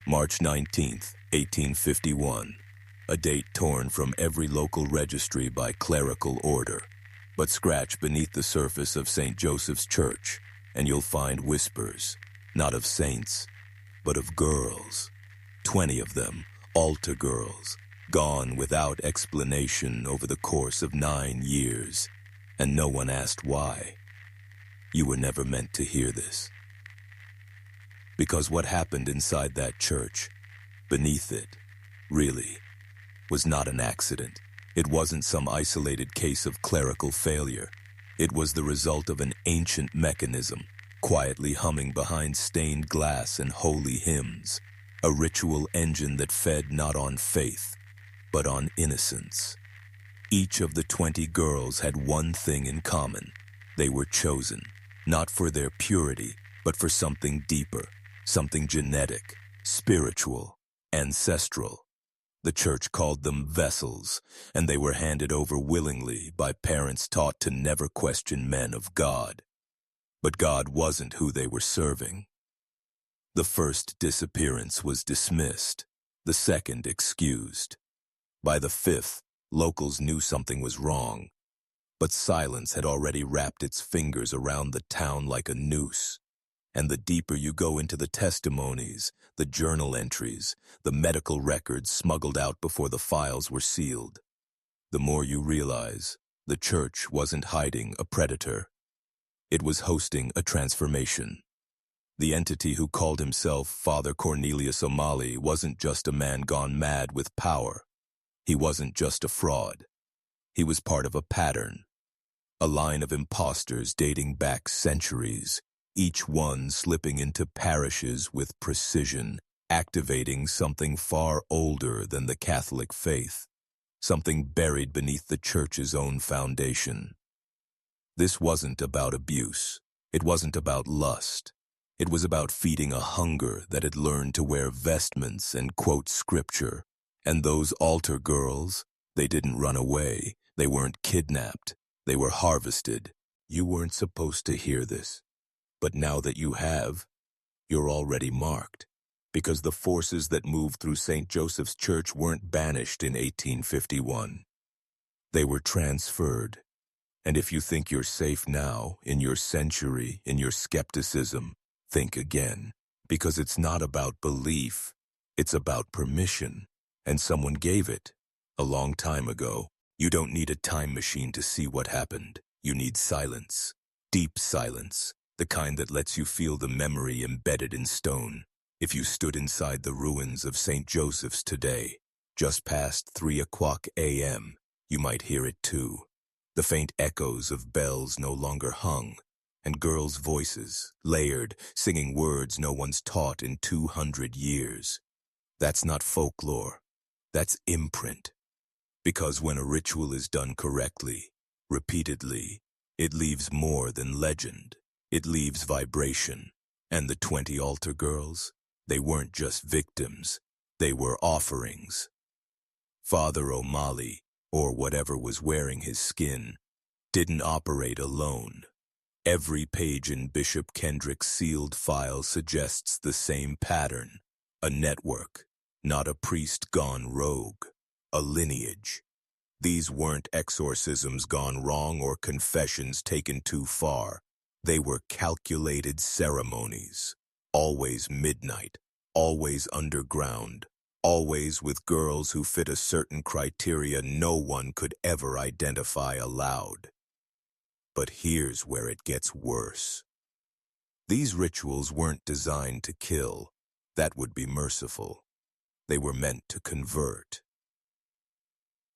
March 19th, 1851. A date torn from every local registry by clerical order. But scratch beneath the surface of St. Joseph's Church, and you'll find whispers, not of saints, but of girls. 20 of them, altar girls, gone without explanation over the course of 9 years, and no one asked why. You were never meant to hear this. Because what happened inside that church, beneath it, really, was not an accident. It wasn't some isolated case of clerical failure. It was the result of an ancient mechanism, quietly humming behind stained glass and holy hymns, a ritual engine that fed not on faith, but on innocence. Each of the 20 girls had one thing in common. They were chosen, not for their purity, but for something deeper, something genetic, spiritual, ancestral. The church called them vessels, and they were handed over willingly by parents taught to never question men of God. But God wasn't who they were serving. The first disappearance was dismissed, the second excused. By the fifth, locals knew something was wrong, but silence had already wrapped its fingers around the town like a noose. And the deeper you go into the testimonies, the journal entries, the medical records smuggled out before the files were sealed, the more you realize the church wasn't hiding a predator. It was hosting a transformation. The entity who called himself Father Cornelius O'Malley wasn't just a man gone mad with power. He wasn't just a fraud. He was part of a pattern, a line of imposters dating back centuries, each one slipping into parishes with precision, activating something far older than the Catholic faith, something buried beneath the church's own foundation. This wasn't about abuse. It wasn't about lust. It was about feeding a hunger that had learned to wear vestments and quote scripture. And those altar girls, they didn't run away. They weren't kidnapped. They were harvested. You weren't supposed to hear this. But now that you have, you're already marked. Because the forces that moved through St. Joseph's Church weren't banished in 1851. They were transferred. And if you think you're safe now, in your century, in your skepticism, think again. Because it's not about belief. It's about permission. And someone gave it. A long time ago. You don't need a time machine to see what happened. You need silence. Deep silence. The kind that lets you feel the memory embedded in stone. If you stood inside the ruins of St. Joseph's today, just past 3 o'clock a.m., you might hear it too. The faint echoes of bells no longer hung, and girls' voices, layered, singing words no one's taught in 200 years. That's not folklore. That's imprint. Because when a ritual is done correctly, repeatedly, it leaves more than legend. It leaves vibration. And the 20 altar girls, they weren't just victims. They were offerings. Father O'Malley, or whatever was wearing his skin, didn't operate alone. Every page in Bishop Kendrick's sealed file suggests the same pattern. A network, not a priest gone rogue. A lineage. These weren't exorcisms gone wrong or confessions taken too far. They were calculated ceremonies. Always midnight, always underground, always with girls who fit a certain criteria no one could ever identify aloud. But here's where it gets worse. These rituals weren't designed to kill. That would be merciful. They were meant to convert.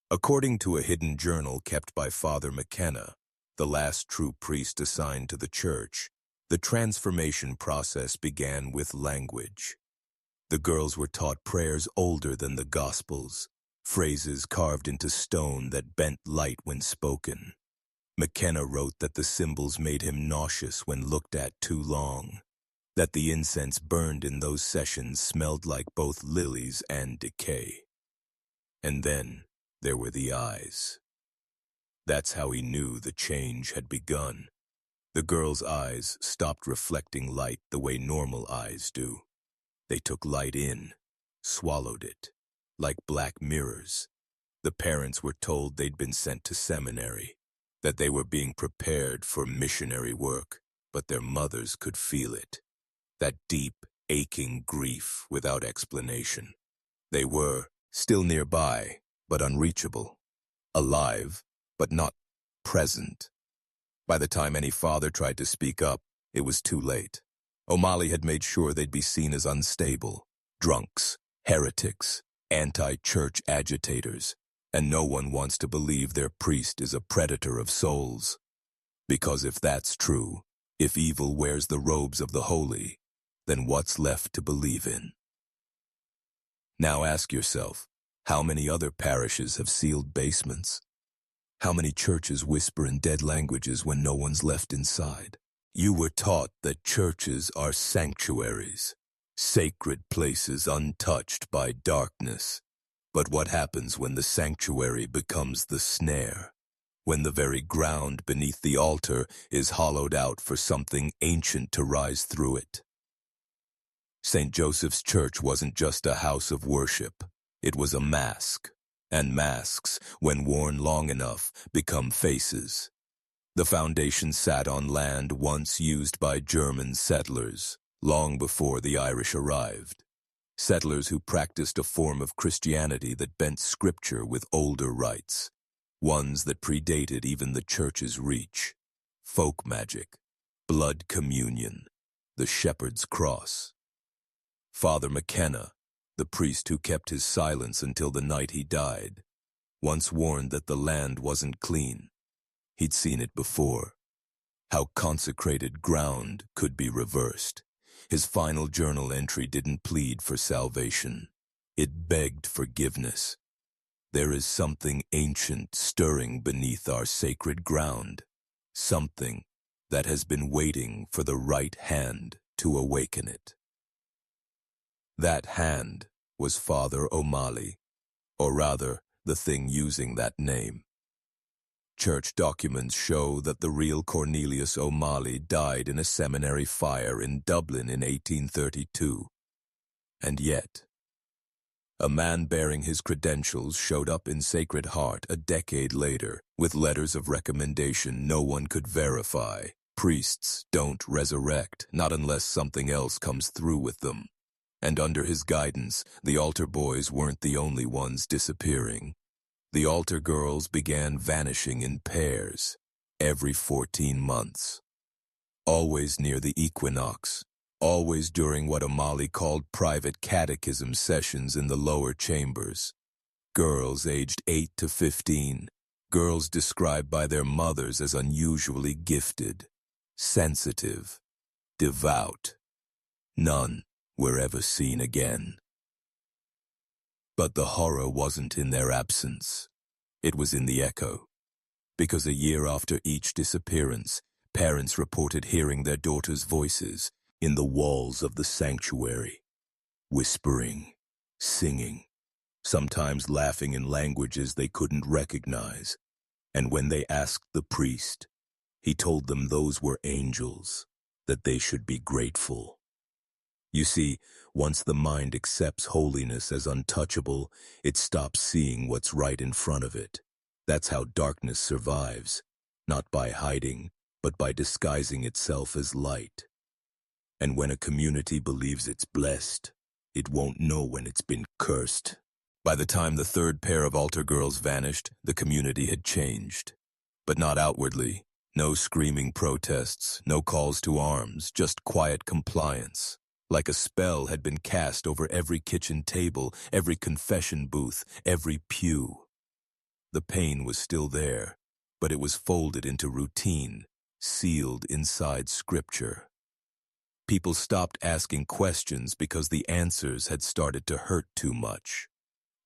According to a hidden journal kept by Father McKenna, the last true priest assigned to the church, the transformation process began with language. The girls were taught prayers older than the Gospels, phrases carved into stone that bent light when spoken. McKenna wrote that the symbols made him nauseous when looked at too long, that the incense burned in those sessions smelled like both lilies and decay. And then there were the eyes. That's how he knew the change had begun. The girl's eyes stopped reflecting light the way normal eyes do. They took light in, swallowed it, like black mirrors. The parents were told they'd been sent to seminary, that they were being prepared for missionary work, but their mothers could feel it. That deep, aching grief without explanation. They were still nearby, but unreachable. Alive, but not present. By the time any father tried to speak up, it was too late. O'Malley had made sure they'd be seen as unstable, drunks, heretics, anti-church agitators, and no one wants to believe their priest is a predator of souls. Because if that's true, if evil wears the robes of the holy, then what's left to believe in? Now ask yourself, how many other parishes have sealed basements? How many churches whisper in dead languages when no one's left inside? You were taught that churches are sanctuaries, sacred places untouched by darkness. But what happens when the sanctuary becomes the snare? When the very ground beneath the altar is hollowed out for something ancient to rise through it? St. Joseph's Church wasn't just a house of worship. It was a mask. And masks, when worn long enough, become faces. The foundation sat on land once used by German settlers, long before the Irish arrived. Settlers who practiced a form of Christianity that bent scripture with older rites, ones that predated even the church's reach. Folk magic, blood communion, the shepherd's cross. Father McKenna, the priest who kept his silence until the night he died, once warned that the land wasn't clean. He'd seen it before. How consecrated ground could be reversed. His final journal entry didn't plead for salvation. It begged forgiveness. There is something ancient stirring beneath our sacred ground. Something that has been waiting for the right hand to awaken it. That hand was Father O'Malley, or rather, the thing using that name. Church documents show that the real Cornelius O'Malley died in a seminary fire in Dublin in 1832. And yet, a man bearing his credentials showed up in Sacred Heart a decade later with letters of recommendation no one could verify. Priests don't resurrect, not unless something else comes through with them. And under his guidance, the altar boys weren't the only ones disappearing. The altar girls began vanishing in pairs, every 14 months. Always near the equinox, always during what O'Malley called private catechism sessions in the lower chambers. Girls aged 8 to 15, girls described by their mothers as unusually gifted, sensitive, devout. None were ever seen again. But the horror wasn't in their absence. It was in the echo. Because a year after each disappearance, parents reported hearing their daughters' voices in the walls of the sanctuary, whispering, singing, sometimes laughing in languages they couldn't recognize. And when they asked the priest, he told them those were angels, that they should be grateful. You see, once the mind accepts holiness as untouchable, it stops seeing what's right in front of it. That's how darkness survives, not by hiding, but by disguising itself as light. And when a community believes it's blessed, it won't know when it's been cursed. By the time the third pair of altar girls vanished, the community had changed. But not outwardly. No screaming protests, no calls to arms, just quiet compliance. Like a spell had been cast over every kitchen table, every confession booth, every pew. The pain was still there, but it was folded into routine, sealed inside scripture. People stopped asking questions because the answers had started to hurt too much.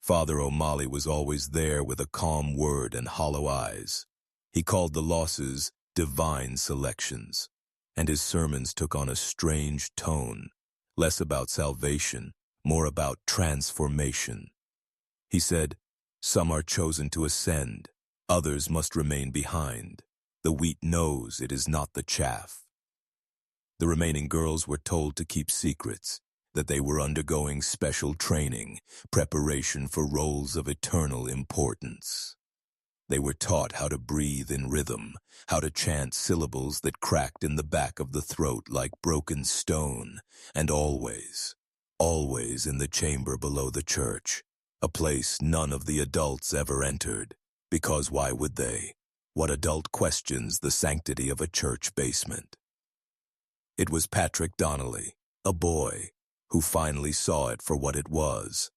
Father O'Malley was always there with a calm word and hollow eyes. He called the losses divine selections, and his sermons took on a strange tone, less about salvation, more about transformation. He said, "Some are chosen to ascend, others must remain behind. The wheat knows it is not the chaff." The remaining girls were told to keep secrets. that they were undergoing special training, preparation for roles of eternal importance. They were taught how to breathe in rhythm, how to chant syllables that cracked in the back of the throat like broken stone, and always, always in the chamber below the church, a place none of the adults ever entered, because why would they? What adult questions the sanctity of a church basement? It was Patrick Donnelly, a boy, who finally saw it for what it was.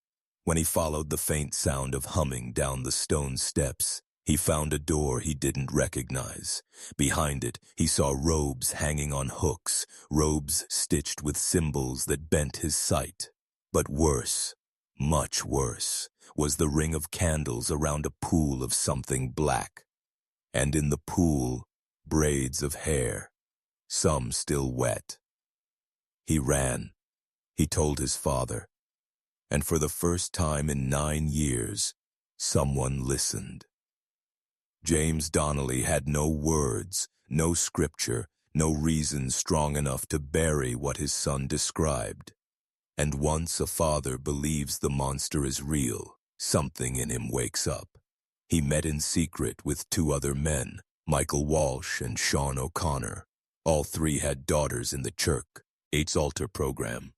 When he followed the faint sound of humming down the stone steps, he found a door he didn't recognize. Behind it, he saw robes hanging on hooks, robes stitched with symbols that bent his sight. But worse, much worse, was the ring of candles around a pool of something black. And in the pool, braids of hair, some still wet. He ran. He told his father. And for the first time in 9 years, someone listened. James Donnelly had no words, no scripture, no reason strong enough to bury what his son described. And once a father believes the monster is real, something in him wakes up. He met in secret with 2 other men, Michael Walsh and Sean O'Connor. All 3 had daughters in the Church altar program.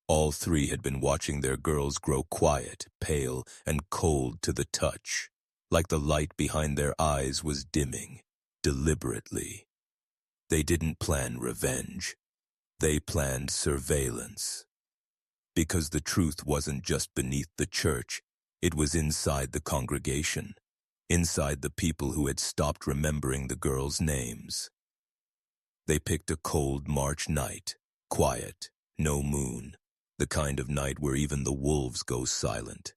All 3 had been watching their girls grow quiet, pale, and cold to the touch, like the light behind their eyes was dimming, deliberately. They didn't plan revenge. They planned surveillance. Because the truth wasn't just beneath the church, it was inside the congregation, inside the people who had stopped remembering the girls' names. They picked a cold March night, quiet, no moon, the kind of night where even the wolves go silent.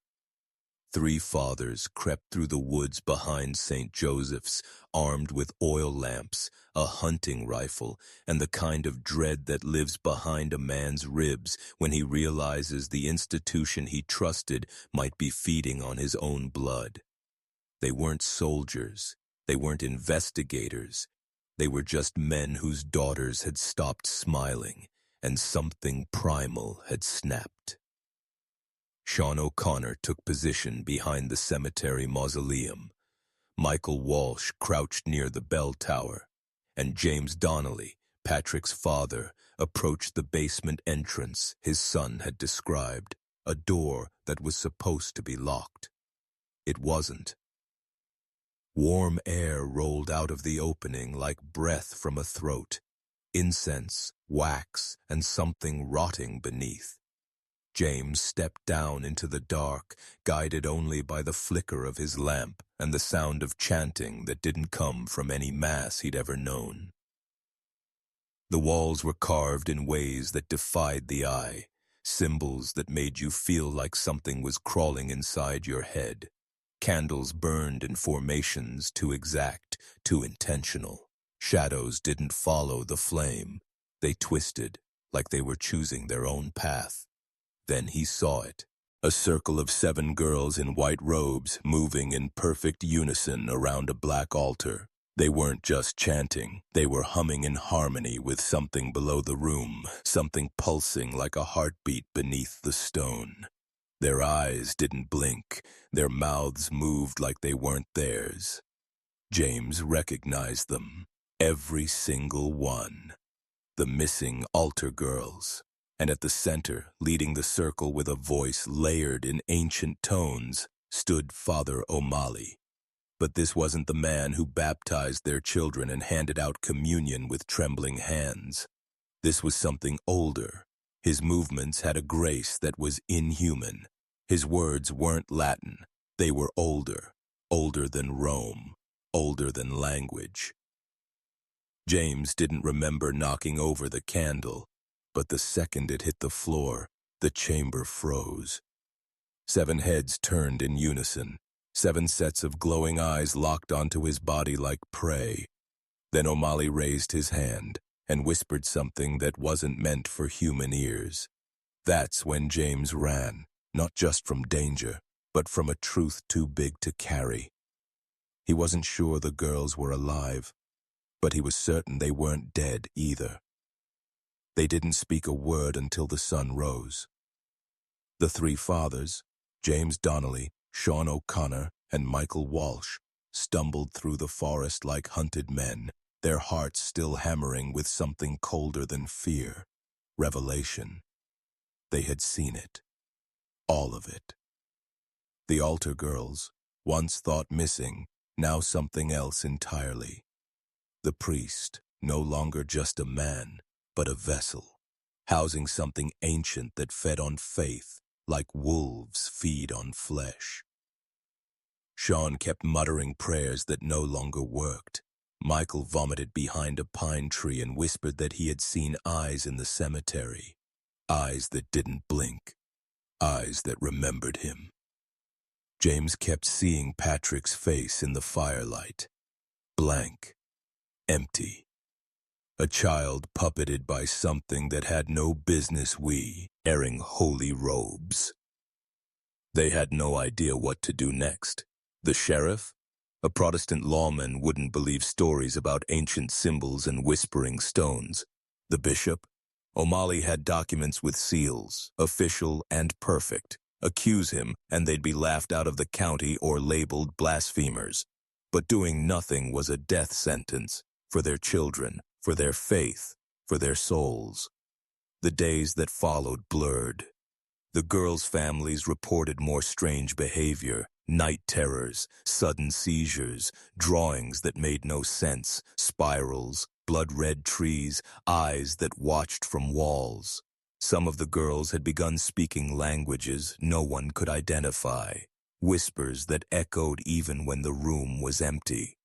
3 fathers crept through the woods behind St. Joseph's, armed with oil lamps, a hunting rifle, and the kind of dread that lives behind a man's ribs when he realizes the institution he trusted might be feeding on his own blood. They weren't soldiers. They weren't investigators. They were just men whose daughters had stopped smiling, and something primal had snapped. Sean O'Connor took position behind the cemetery mausoleum. Michael Walsh crouched near the bell tower, and James Donnelly, Patrick's father, approached the basement entrance his son had described, a door that was supposed to be locked. It wasn't. Warm air rolled out of the opening like breath from a throat, incense, wax, and something rotting beneath. James stepped down into the dark, guided only by the flicker of his lamp and the sound of chanting that didn't come from any mass he'd ever known. The walls were carved in ways that defied the eye, symbols that made you feel like something was crawling inside your head. Candles burned in formations too exact, too intentional. Shadows didn't follow the flame. They twisted, like they were choosing their own path. Then he saw it, a circle of 7 girls in white robes moving in perfect unison around a black altar. They weren't just chanting, they were humming in harmony with something below the room, something pulsing like a heartbeat beneath the stone. Their eyes didn't blink, their mouths moved like they weren't theirs. James recognized them, every single one. The missing altar girls. And at the center, leading the circle with a voice layered in ancient tones, stood Father O'Malley. But this wasn't the man who baptized their children and handed out communion with trembling hands. This was something older. His movements had a grace that was inhuman. His words weren't Latin. They were older, older than Rome, older than language. James didn't remember knocking over the candle. But the second it hit the floor, the chamber froze. 7 heads turned in unison. 7 sets of glowing eyes locked onto his body like prey. Then O'Malley raised his hand and whispered something that wasn't meant for human ears. That's when James ran, not just from danger, but from a truth too big to carry. He wasn't sure the girls were alive, but he was certain they weren't dead either. They didn't speak a word until the sun rose. The three fathers, James Donnelly, Sean O'Connor, and Michael Walsh, stumbled through the forest like hunted men, their hearts still hammering with something colder than fear, revelation. They had seen it. All of it. The altar girls, once thought missing, now something else entirely. The priest, no longer just a man, but a vessel, housing something ancient that fed on faith, like wolves feed on flesh. Sean kept muttering prayers that no longer worked. Michael vomited behind a pine tree and whispered that he had seen eyes in the cemetery. Eyes that didn't blink. Eyes that remembered him. James kept seeing Patrick's face in the firelight. Blank. Empty. A child puppeted by something that had no business wearing holy robes. They had no idea what to do next. The sheriff, a Protestant lawman, wouldn't believe stories about ancient symbols and whispering stones. The bishop, O'Malley had documents with seals, official and perfect. Accuse him, and they'd be laughed out of the county or labeled blasphemers. But doing nothing was a death sentence for their children, for their faith, for their souls. The days that followed blurred. The girls' families reported more strange behavior, night terrors, sudden seizures, drawings that made no sense, spirals, blood-red trees, eyes that watched from walls. Some of the girls had begun speaking languages no one could identify, whispers that echoed even when the room was empty.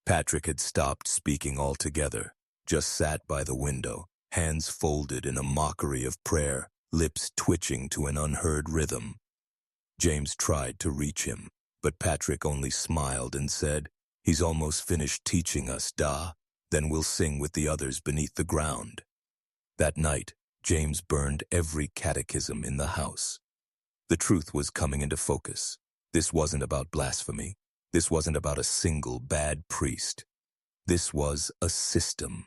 Patrick had stopped speaking altogether, just sat by the window, hands folded in a mockery of prayer, lips twitching to an unheard rhythm. James tried to reach him, but Patrick only smiled and said, "He's almost finished teaching us, Da. Then we'll sing with the others beneath the ground." That night, James burned every catechism in the house. The truth was coming into focus. This wasn't about blasphemy. This wasn't about a single bad priest. This was a system.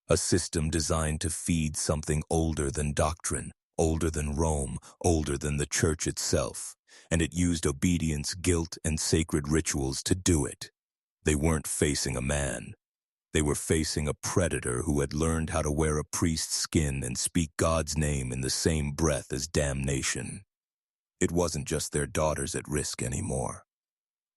A system designed to feed something older than doctrine, older than Rome, older than the church itself. And it used obedience, guilt, and sacred rituals to do it. They weren't facing a man. They were facing a predator who had learned how to wear a priest's skin and speak God's name in the same breath as damnation. It wasn't just their daughters at risk anymore.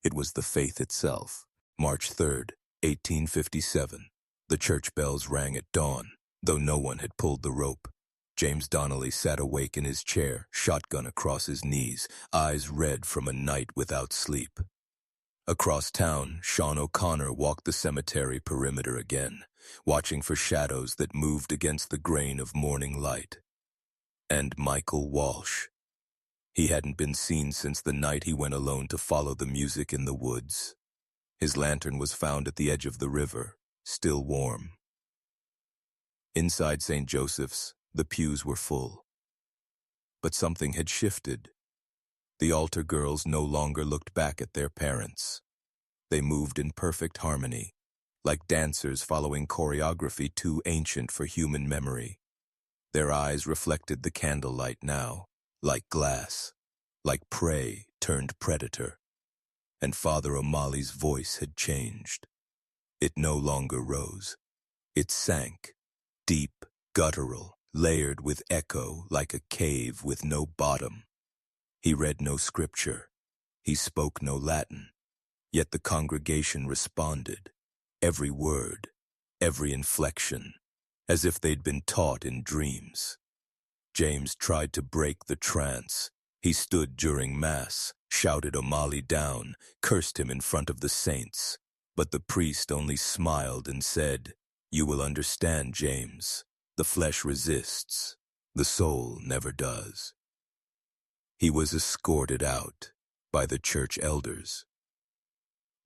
It was the faith itself. March 3rd, 1857. The church bells rang at dawn, though no one had pulled the rope. James Donnelly sat awake in his chair, shotgun across his knees, eyes red from a night without sleep. Across town, Sean O'Connor walked the cemetery perimeter again, watching for shadows that moved against the grain of morning light. And Michael Walsh. He hadn't been seen since the night he went alone to follow the music in the woods. His lantern was found at the edge of the river, still warm. Inside St. Joseph's, the pews were full. But something had shifted. The altar girls no longer looked back at their parents. They moved in perfect harmony, like dancers following choreography too ancient for human memory. Their eyes reflected the candlelight now, like glass, like prey turned predator. And Father O'Malley's voice had changed. It no longer rose. It sank, deep, guttural, layered with echo like a cave with no bottom. He read no scripture. He spoke no Latin. Yet the congregation responded, every word, every inflection, as if they'd been taught in dreams. James tried to break the trance. He stood during Mass, shouted O'Malley down, cursed him in front of the saints. But the priest only smiled and said, "You will understand, James. The flesh resists. The soul never does." He was escorted out by the church elders.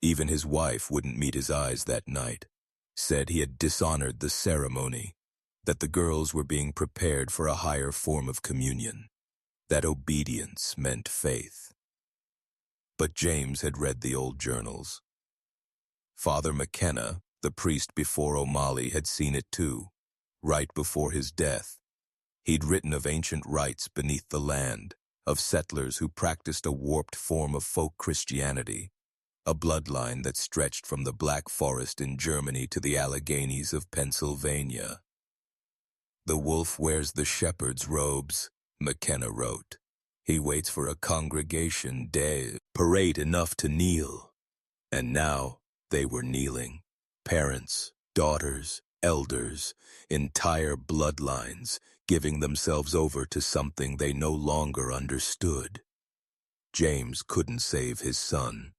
Even his wife wouldn't meet his eyes that night, said he had dishonored the ceremony, that the girls were being prepared for a higher form of communion, that obedience meant faith. But James had read the old journals. Father McKenna, the priest before O'Malley, had seen it too. right before his death. He'd written of ancient rites beneath the land, of settlers who practiced a warped form of folk Christianity, a bloodline that stretched from the Black Forest in Germany to the Alleghenies of Pennsylvania. "The wolf wears the shepherd's robes," McKenna wrote. "He waits for a congregation day, parade enough to kneel." And now they were kneeling. Parents, daughters, elders, entire bloodlines, giving themselves over to something they no longer understood. James couldn't save his son.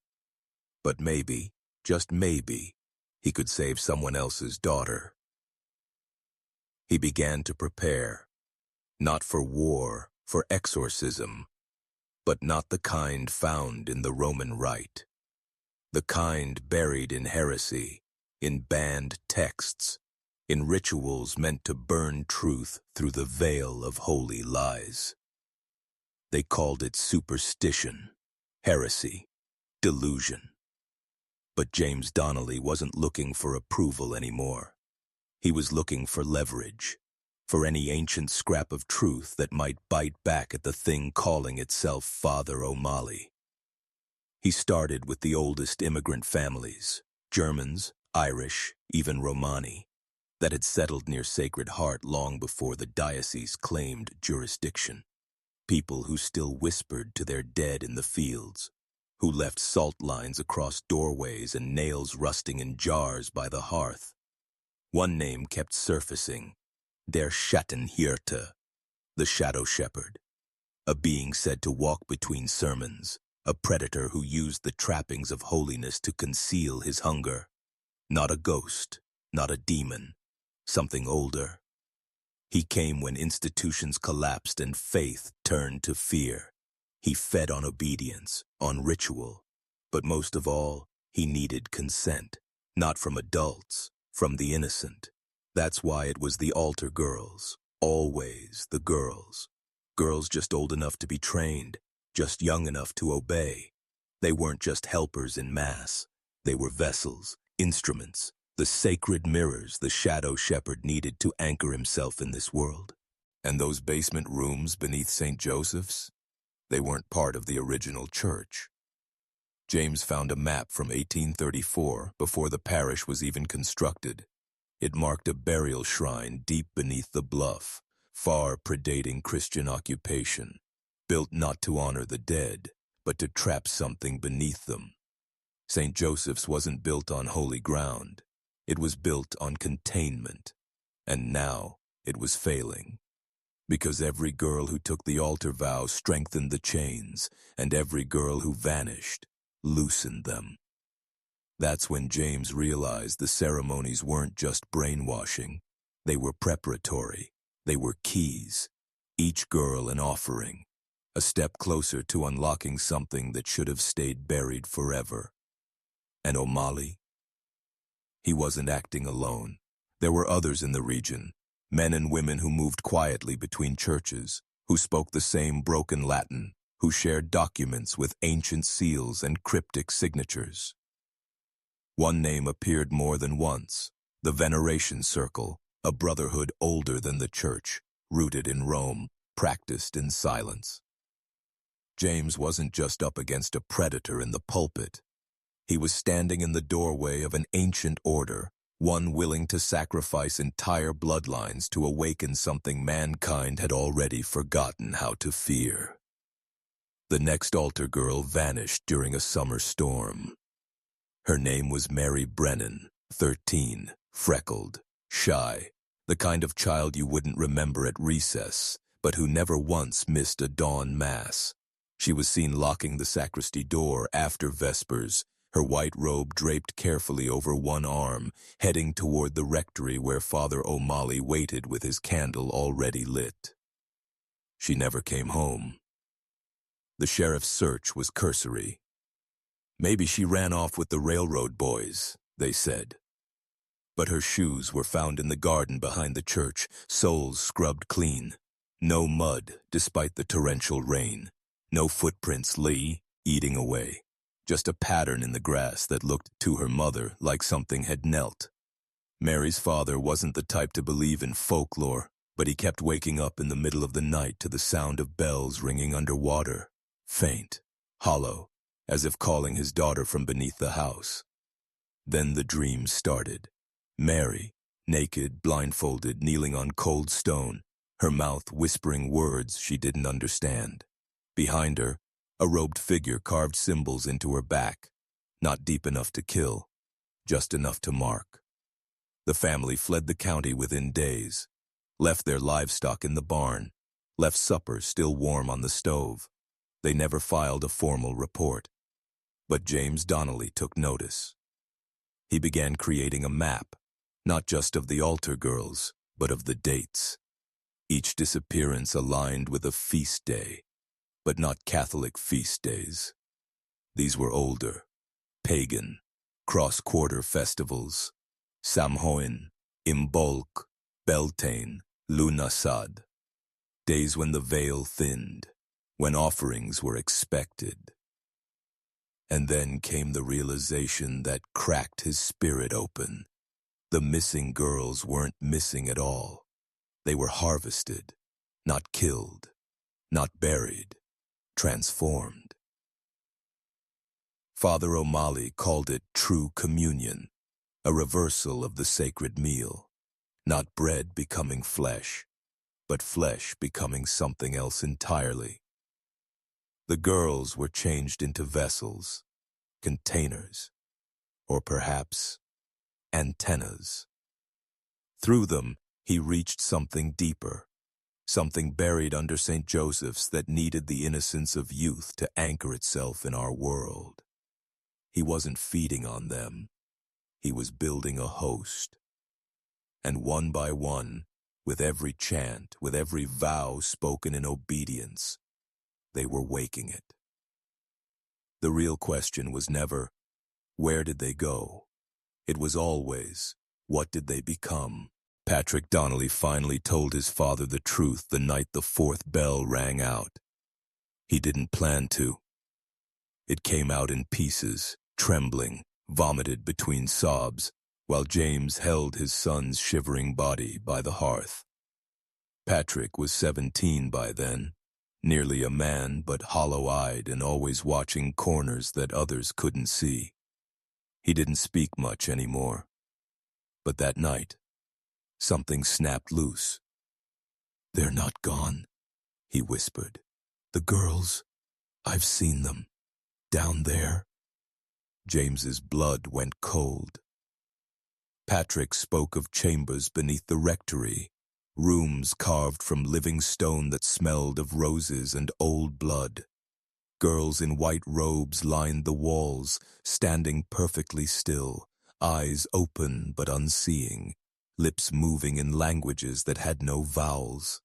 But maybe, just maybe, he could save someone else's daughter. He began to prepare, not for war, for exorcism, but not the kind found in the Roman Rite. The kind buried in heresy, in banned texts, in rituals meant to burn truth through the veil of holy lies. They called it superstition, heresy, delusion. But James Donnelly wasn't looking for approval anymore. He was looking for leverage, for any ancient scrap of truth that might bite back at the thing calling itself Father O'Malley. He started with the oldest immigrant families, Germans, Irish, even Romani, that had settled near Sacred Heart long before the diocese claimed jurisdiction. People who still whispered to their dead in the fields, who left salt lines across doorways and nails rusting in jars by the hearth. One name kept surfacing, Der Schattenhirte, the shadow shepherd, a being said to walk between sermons, a predator who used the trappings of holiness to conceal his hunger. Not a ghost, not a demon, something older. He came when institutions collapsed and faith turned to fear. He fed on obedience, on ritual, but most of all, he needed consent, not from adults, from the innocent. That's why it was the altar girls, always the girls. Girls just old enough to be trained, just young enough to obey. They weren't just helpers in mass. They were vessels, instruments, the sacred mirrors the shadow shepherd needed to anchor himself in this world. And those basement rooms beneath St. Joseph's? They weren't part of the original church. James found a map from 1834 before the parish was even constructed. It marked a burial shrine deep beneath the bluff, far predating Christian occupation, built not to honor the dead, but to trap something beneath them. St. Joseph's wasn't built on holy ground. It was built on containment. And now it was failing. Because every girl who took the altar vow strengthened the chains, and every girl who vanished loosened them. That's when James realized the ceremonies weren't just brainwashing. They were preparatory. They were keys. Each girl an offering. A step closer to unlocking something that should have stayed buried forever. And O'Malley? He wasn't acting alone. There were others in the region, men and women who moved quietly between churches, who spoke the same broken Latin, who shared documents with ancient seals and cryptic signatures. One name appeared more than once, the Veneration Circle, a brotherhood older than the church, rooted in Rome, practiced in silence. James wasn't just up against a predator in the pulpit. He was standing in the doorway of an ancient order, one willing to sacrifice entire bloodlines to awaken something mankind had already forgotten how to fear. The next altar girl vanished during a summer storm. Her name was Mary Brennan, 13, freckled, shy, the kind of child you wouldn't remember at recess, but who never once missed a dawn mass. She was seen locking the sacristy door after Vespers, her white robe draped carefully over one arm, heading toward the rectory where Father O'Malley waited with his candle already lit. She never came home. The sheriff's search was cursory. Maybe she ran off with the railroad boys, they said. But her shoes were found in the garden behind the church, soles scrubbed clean. No mud, despite the torrential rain. No footprints eating away. Just a pattern in the grass that looked to her mother like something had knelt. Mary's father wasn't the type to believe in folklore, but he kept waking up in the middle of the night to the sound of bells ringing underwater, faint, hollow, as if calling his daughter from beneath the house. Then the dream started. Mary, naked, blindfolded, kneeling on cold stone, her mouth whispering words she didn't understand. Behind her, a robed figure carved symbols into her back, not deep enough to kill, just enough to mark. The family fled the county within days, left their livestock in the barn, left supper still warm on the stove. They never filed a formal report. But James Donnelly took notice. He began creating a map, not just of the altar girls, but of the dates. Each disappearance aligned with a feast day, but not Catholic feast days. These were older, pagan, cross-quarter festivals: Samhain, Imbolc, Beltane, Lughnasadh. Days when the veil thinned, when offerings were expected. And then came the realization that cracked his spirit open. The missing girls weren't missing at all. They were harvested, not killed, not buried, transformed. Father O'Malley called it true communion, a reversal of the sacred meal, not bread becoming flesh, but flesh becoming something else entirely. The girls were changed into vessels, containers, or perhaps antennas. Through them, he reached something deeper, something buried under St. Joseph's that needed the innocence of youth to anchor itself in our world. He wasn't feeding on them. He was building a host. And one by one, with every chant, with every vow spoken in obedience, they were waking it. The real question was never, where did they go? It was always, what did they become? Patrick Donnelly finally told his father the truth the night the fourth bell rang out. He didn't plan to. It came out in pieces, trembling, vomited between sobs, while James held his son's shivering body by the hearth. Patrick was 17 by then, nearly a man but hollow-eyed and always watching corners that others couldn't see. He didn't speak much anymore. But that night, something snapped loose. "They're not gone," he whispered. "The girls, I've seen them. Down there." James's blood went cold. Patrick spoke of chambers beneath the rectory, rooms carved from living stone that smelled of roses and old blood. Girls in white robes lined the walls, standing perfectly still, eyes open but unseeing, lips moving in languages that had no vowels.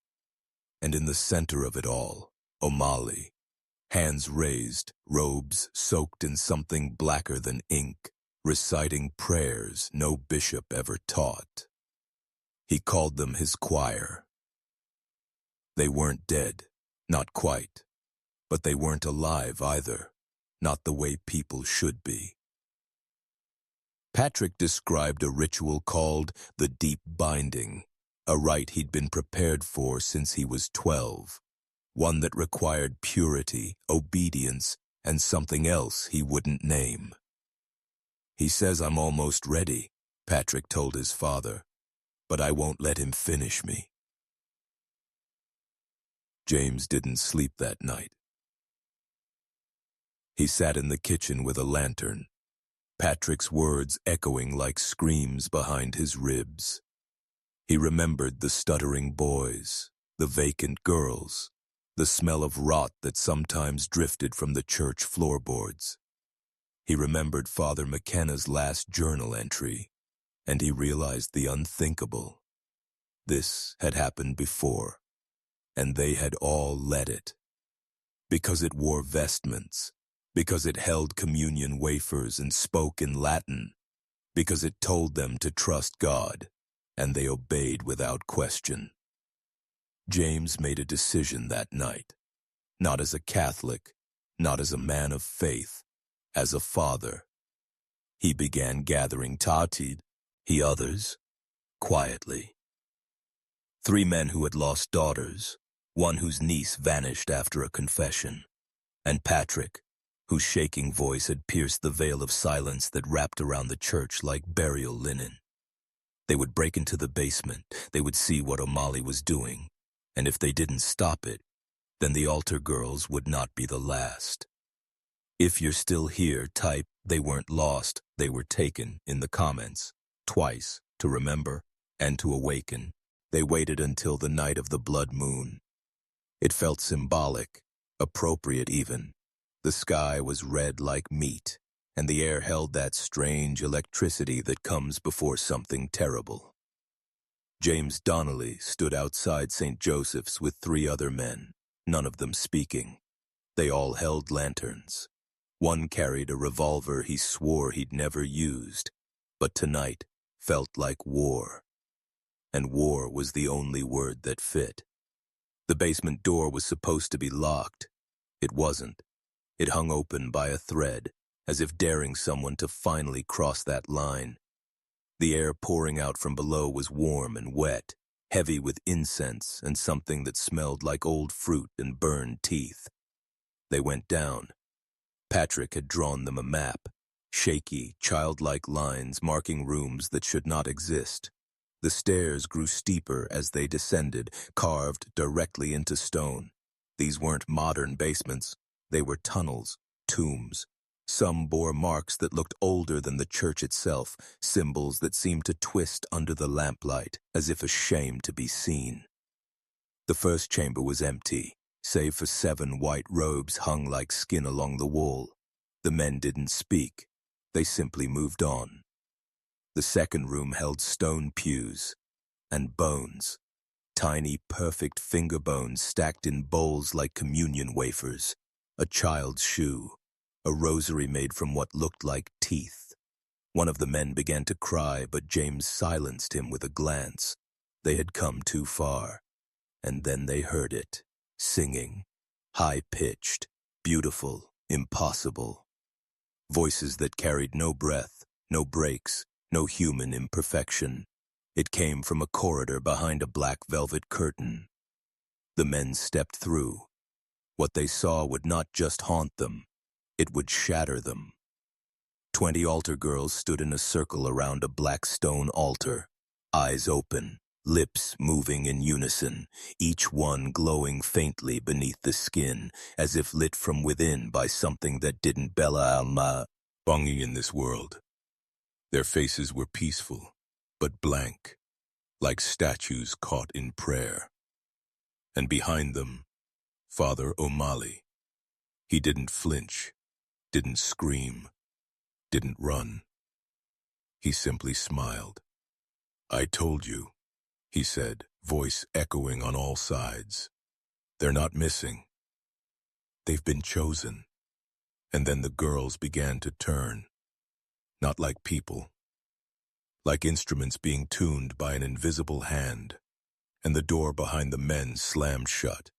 And in the center of it all, O'Malley, hands raised, robes soaked in something blacker than ink, reciting prayers no bishop ever taught. He called them his choir. They weren't dead, not quite, but they weren't alive either, not the way people should be. Patrick described a ritual called the Deep Binding, a rite he'd been prepared for since he was 12, one that required purity, obedience, and something else he wouldn't name. "He says I'm almost ready," Patrick told his father, "but I won't let him finish me." James didn't sleep that night. He sat in the kitchen with a lantern, Patrick's words echoing like screams behind his ribs. He remembered the stuttering boys, the vacant girls, the smell of rot that sometimes drifted from the church floorboards. He remembered Father McKenna's last journal entry, and he realized the unthinkable. This had happened before, and they had all let it. Because it wore vestments, because it held communion wafers and spoke in Latin, because it told them to trust God, and they obeyed without question. James made a decision that night, not as a Catholic, not as a man of faith, as a father. He began gathering Tatid, he others, quietly. 3 men who had lost daughters, one whose niece vanished after a confession, and Patrick, whose shaking voice had pierced the veil of silence that wrapped around the church like burial linen. They would break into the basement, they would see what O'Malley was doing, and if they didn't stop it, then the altar girls would not be the last. If you're still here, type "they weren't lost, they were taken" in the comments, twice, to remember and to awaken. They waited until the night of the blood moon. It felt symbolic, appropriate even. The sky was red like meat, and the air held that strange electricity that comes before something terrible. James Donnelly stood outside St. Joseph's with 3 other men, none of them speaking. They all held lanterns. One carried a revolver he swore he'd never used, but tonight felt like war. And war was the only word that fit. The basement door was supposed to be locked. It wasn't. It hung open by a thread, as if daring someone to finally cross that line. The air pouring out from below was warm and wet, heavy with incense and something that smelled like old fruit and burned teeth. They went down. Patrick had drawn them a map, shaky, childlike lines marking rooms that should not exist. The stairs grew steeper as they descended, carved directly into stone. These weren't modern basements. They were tunnels, tombs. Some bore marks that looked older than the church itself, symbols that seemed to twist under the lamplight, as if ashamed to be seen. The first chamber was empty, save for 7 white robes hung like skin along the wall. The men didn't speak. They simply moved on. The second room held stone pews and bones, tiny, perfect finger bones stacked in bowls like communion wafers, a child's shoe, a rosary made from what looked like teeth. One of the men began to cry, but James silenced him with a glance. They had come too far. And then they heard it, singing, high-pitched, beautiful, impossible. Voices that carried no breath, no breaks, no human imperfection. It came from a corridor behind a black velvet curtain. The men stepped through. What they saw would not just haunt them, it would shatter them. 20 altar girls stood in a circle around a black stone altar, eyes open, lips moving in unison, each one glowing faintly beneath the skin, as if lit from within by something that didn't belong in this world. Their faces were peaceful, but blank, like statues caught in prayer. And behind them, Father O'Malley. He didn't flinch, didn't scream, didn't run. He simply smiled. "I told you," he said, voice echoing on all sides. "They're not missing. They've been chosen." And then the girls began to turn. Not like people. Like instruments being tuned by an invisible hand. And the door behind the men slammed shut.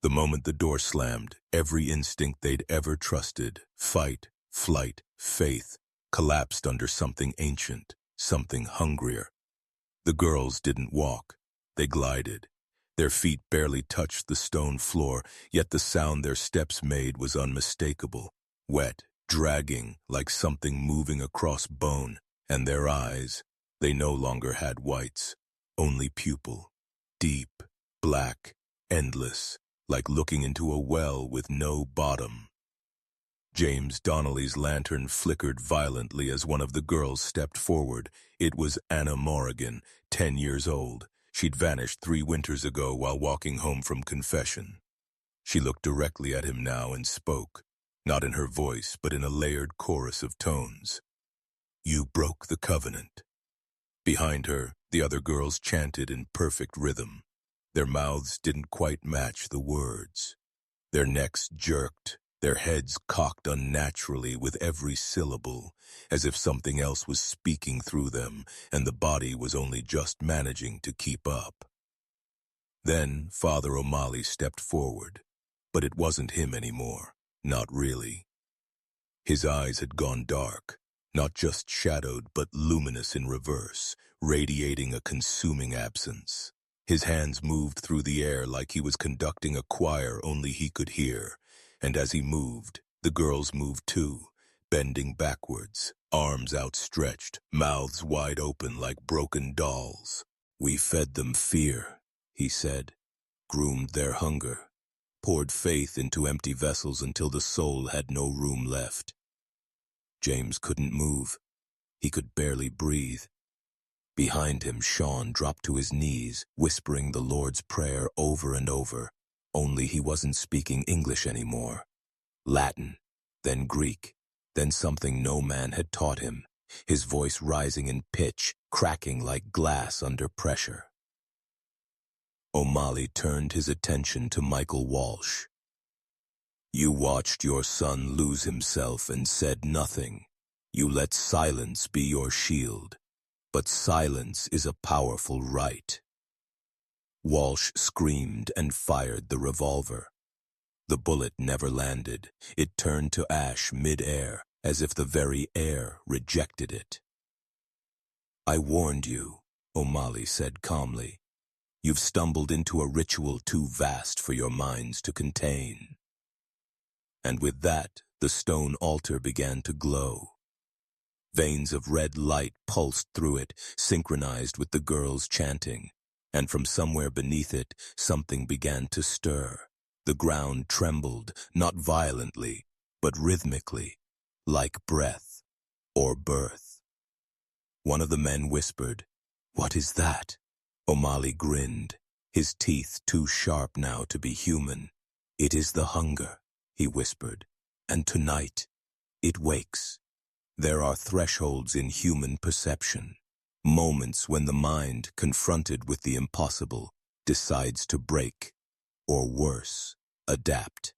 The moment the door slammed, every instinct they'd ever trusted, fight, flight, faith, collapsed under something ancient, something hungrier. The girls didn't walk. They glided. Their feet barely touched the stone floor, yet the sound their steps made was unmistakable, wet, dragging, like something moving across bone, and their eyes, they no longer had whites, only pupil, deep, black, endless, like looking into a well with no bottom. James Donnelly's lantern flickered violently as one of the girls stepped forward. It was Anna Morrigan, 10 years old. She'd vanished 3 winters ago while walking home from confession. She looked directly at him now and spoke, not in her voice, but in a layered chorus of tones. "You broke the covenant." Behind her, the other girls chanted in perfect rhythm. Their mouths didn't quite match the words. Their necks jerked, their heads cocked unnaturally with every syllable, as if something else was speaking through them, and the body was only just managing to keep up. Then Father O'Malley stepped forward, but it wasn't him anymore, not really. His eyes had gone dark, not just shadowed but luminous in reverse, radiating a consuming absence. His hands moved through the air like he was conducting a choir only he could hear, and as he moved, the girls moved too, bending backwards, arms outstretched, mouths wide open like broken dolls. "We fed them fear," he said, groomed their hunger, poured faith into empty vessels until the soul had no room left. James couldn't move. He could barely breathe. Behind him, Sean dropped to his knees, whispering the Lord's Prayer over and over, only he wasn't speaking English anymore. Latin, then Greek, then something no man had taught him, his voice rising in pitch, cracking like glass under pressure. O'Malley turned his attention to Michael Walsh. "You watched your son lose himself and said nothing. You let silence be your shield. But silence is a powerful right." Walsh screamed and fired the revolver. The bullet never landed. It turned to ash mid-air, as if the very air rejected it. "I warned you," O'Malley said calmly. "You've stumbled into a ritual too vast for your minds to contain." And with that, the stone altar began to glow. Veins of red light pulsed through it, synchronized with the girls' chanting, and from somewhere beneath it, something began to stir. The ground trembled, not violently, but rhythmically, like breath or birth. One of the men whispered, "What is that?" O'Malley grinned, his teeth too sharp now to be human. "It is the hunger," he whispered, "and tonight it wakes. There are thresholds in human perception, moments when the mind, confronted with the impossible, decides to break, or worse, adapt."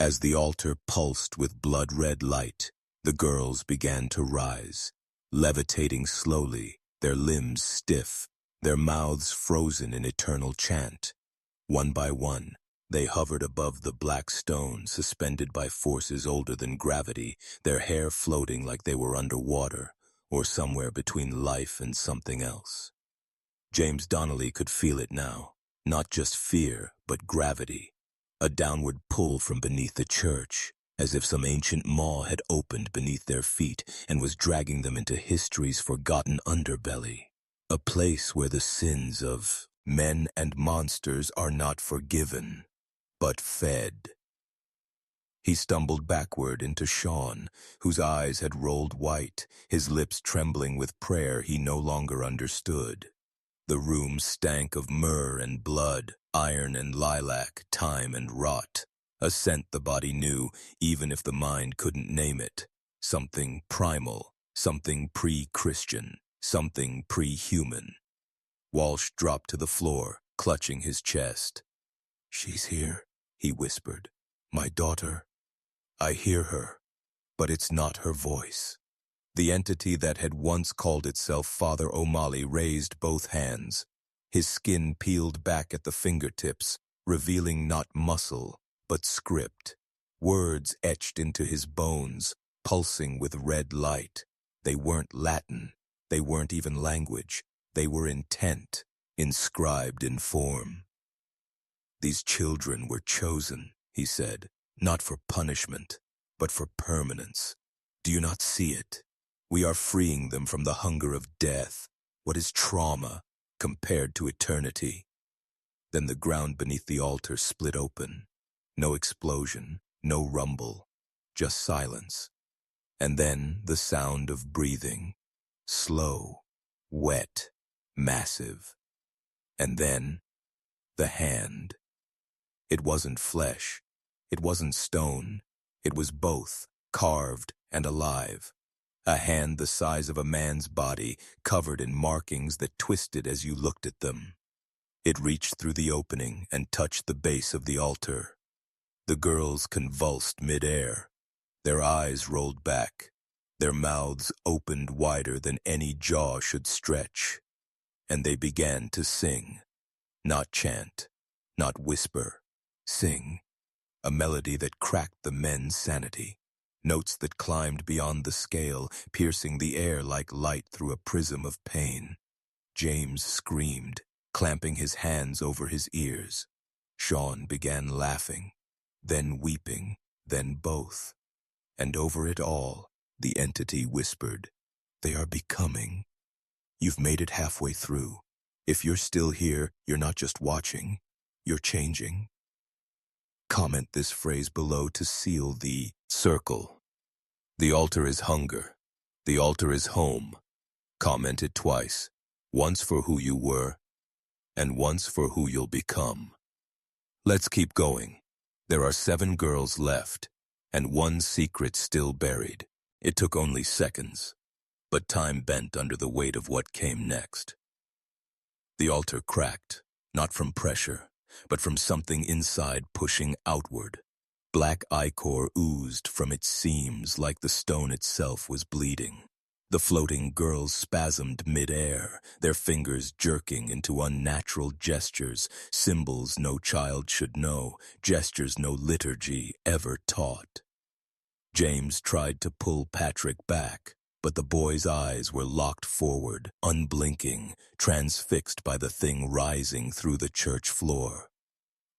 As the altar pulsed with blood-red light, the girls began to rise, levitating slowly, their limbs stiff, their mouths frozen in eternal chant. One by one, they hovered above the black stone, suspended by forces older than gravity, their hair floating like they were underwater, or somewhere between life and something else. James Donnelly could feel it now, not just fear, but gravity, a downward pull from beneath the church, as if some ancient maw had opened beneath their feet and was dragging them into history's forgotten underbelly, a place where the sins of men and monsters are not forgiven, but fed. He stumbled backward into Sean, whose eyes had rolled white, his lips trembling with prayer he no longer understood. The room stank of myrrh and blood, iron and lilac, time and rot, a scent the body knew, even if the mind couldn't name it. Something primal, something pre-Christian, something pre-human. Walsh dropped to the floor, clutching his chest. "She's here," he whispered. "My daughter. I hear her, but it's not her voice." The entity that had once called itself Father O'Malley raised both hands. His skin peeled back at the fingertips, revealing not muscle, but script. Words etched into his bones, pulsing with red light. They weren't Latin. They weren't even language. They were intent, inscribed in form. "These children were chosen," he said, "not for punishment, but for permanence. Do you not see it? We are freeing them from the hunger of death. What is trauma compared to eternity?" Then the ground beneath the altar split open. No explosion, no rumble, just silence. And then the sound of breathing. Slow, wet, massive. And then the hand. It wasn't flesh. It wasn't stone. It was both, carved and alive. A hand the size of a man's body, covered in markings that twisted as you looked at them. It reached through the opening and touched the base of the altar. The girls convulsed mid-air. Their eyes rolled back. Their mouths opened wider than any jaw should stretch. And they began to sing. Not chant, not whisper. Sing. A melody that cracked the men's sanity. notes that climbed beyond the scale, piercing the air like light through a prism of pain. James screamed, clamping his hands over his ears. Sean began laughing, then weeping, then both. And over it all, the entity whispered, "They are becoming. You've made it halfway through. If you're still here, you're not just watching, you're changing." Comment this phrase below to seal the circle. The altar is hunger. The altar is home. Comment it twice. Once for who you were, and once for who you'll become. Let's keep going. There are 7 girls left, and one secret still buried. It took only seconds, but time bent under the weight of what came next. The altar cracked, not from pressure, but from something inside pushing outward. Black ichor oozed from its seams like the stone itself was bleeding. The floating girls spasmed mid-air, their fingers jerking into unnatural gestures, symbols no child should know, gestures no liturgy ever taught. James tried to pull Patrick back, but the boy's eyes were locked forward, unblinking, transfixed by the thing rising through the church floor.